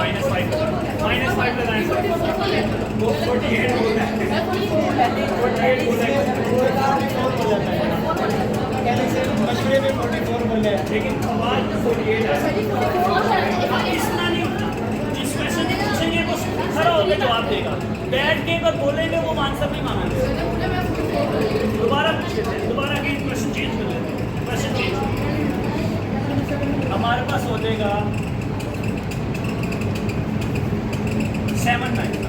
-5 -5 लगाएं वो 48 बोल रहा है 48 बोल रहा है मशवरे में 44 बोले हैं लेकिन आवाज में 48 है इतना नहीं होता इस क्वेश्चन में पूछेंगे तो खड़ा होकर जवाब देगा बैठ के अगर बोलेंगे वो आंसर नहीं मांगेंगे दोबारा पूछ लेते हैं दोबारा अगेन क्वेश्चन चेंज कर लेते हैं क्वेश्चन चेंज हमारे पास हो जाएगा 7 9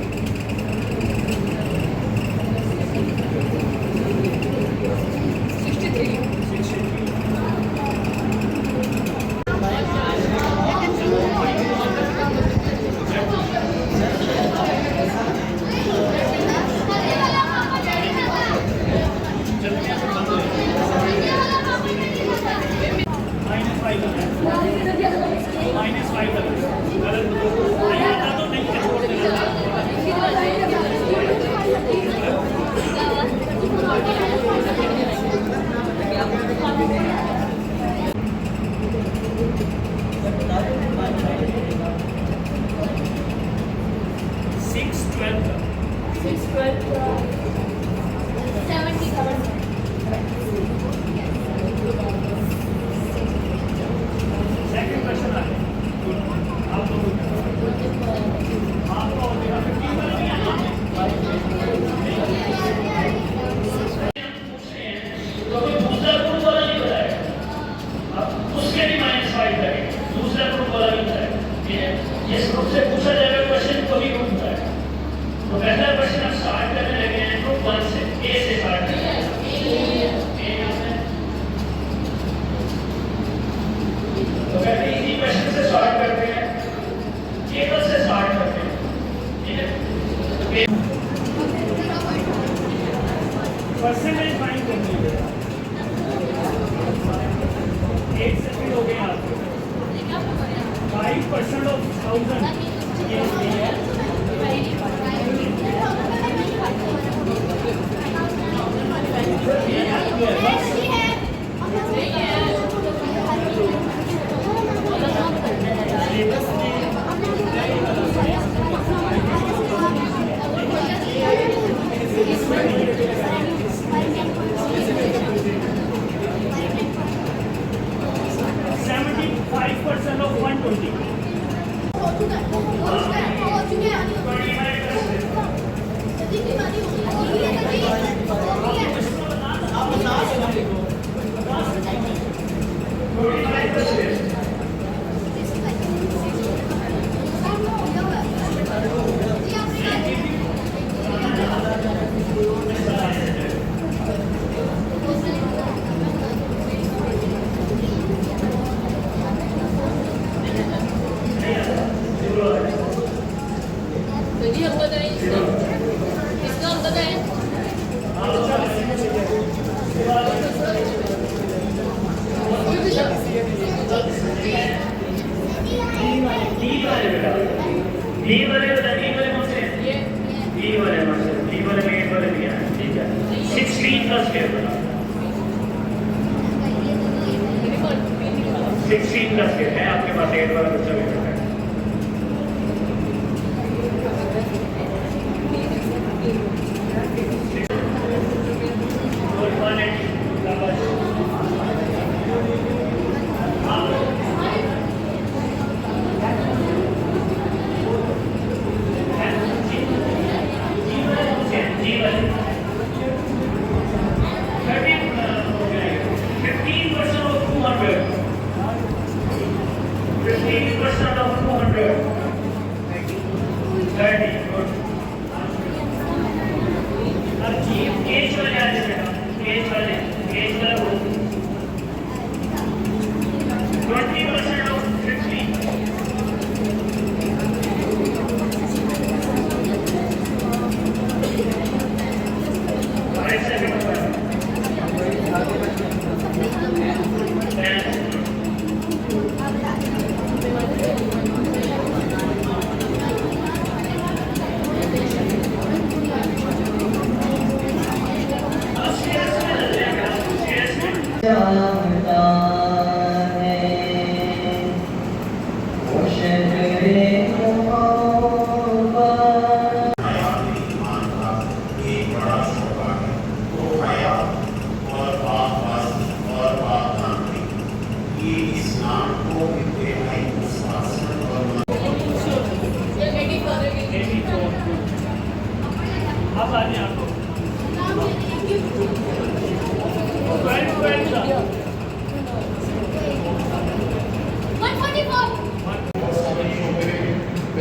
परसेंटेज फाइंड करनी है 8 सेकंड हो गए आपके 5% ऑफ 1000 ये है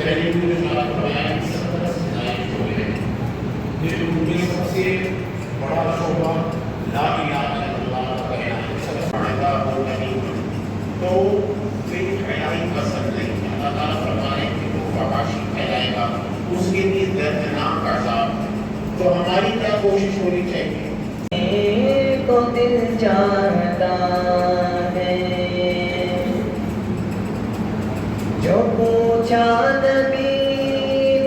पहले भी जो सारा करवाया मेरे सबसे बड़ा शोभा ला इलाहा इल्लल्लाह का कहना है। सबसे बड़ा वो नहीं तो कोई फैलाई पसंद नहीं। अल्लाह ताला फरमाए कि वो फहाशी फैलाएगा उसके लिए दर्दनाक अज़ाब। तो हमारी क्या कोशिश होनी चाहिए को दिल चाहता है जो पूछा नबी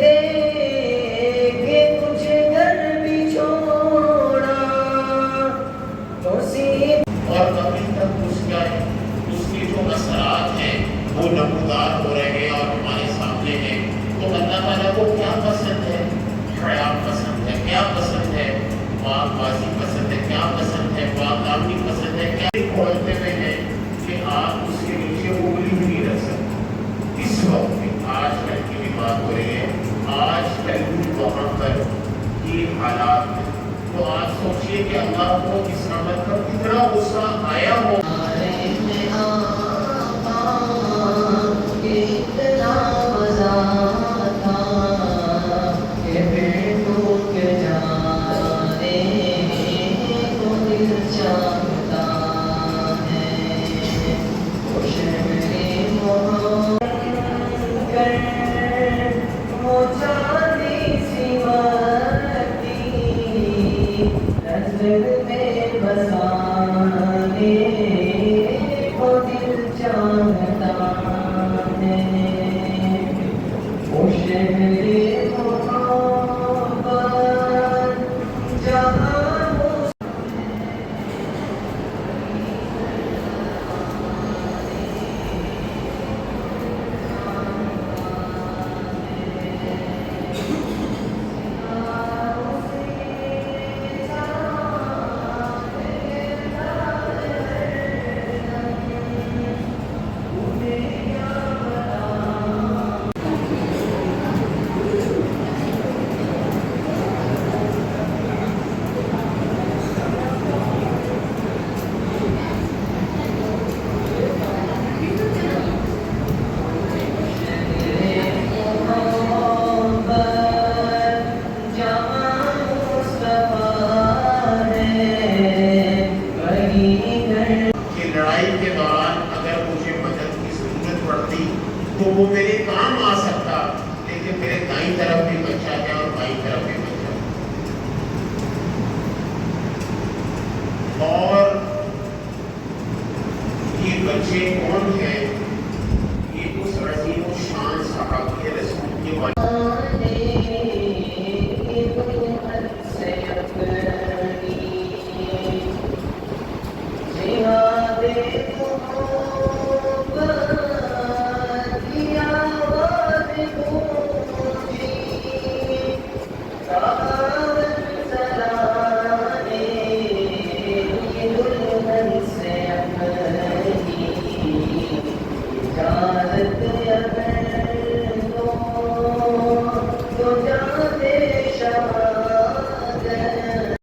दे के कुछ घर भी छोड़ा तो और अभी तक उसके जो असरात हैं वो नमूदार हो रहे हैं और हमारे सामने हैं। तो अल्लाह ताला को क्या पसंद है? हया पसंद है, क्या पसंद है? बाजी पसंद है, क्या पसंद है? बादामी पसंद है, क्या खोलते हुए हैं कि आप उसके नीचे उंगली भी नहीं रख सकते। इस वक्त में आज कल की भी बात हो रही है, आज कल भी वहाँ पर ये हालात है। तो आज सोचिए कि अल्लाह को इस अमल पर कितना गुस्सा आया हो। इतना मजा था कि बेटों के जाने को दिल चाहता है। वो शहरे मोहब्बत कर वो चांदी सी मरती नज़र में बसाने को दिल चाहता है। वो शहरे मोहब्बत जहाँ कि लड़ाई के दौरान अगर मुझे मदद की जरूरत पड़ती तो वो मेरे काम आ सकता, लेकिन मेरे दाईं तरफ भी बच्चा है और बाईं तरफ भी बच्चा है। और ये बच्चे कौन हैं? ये उस अजीम शान सहाबी रसूल के तो जाने शमा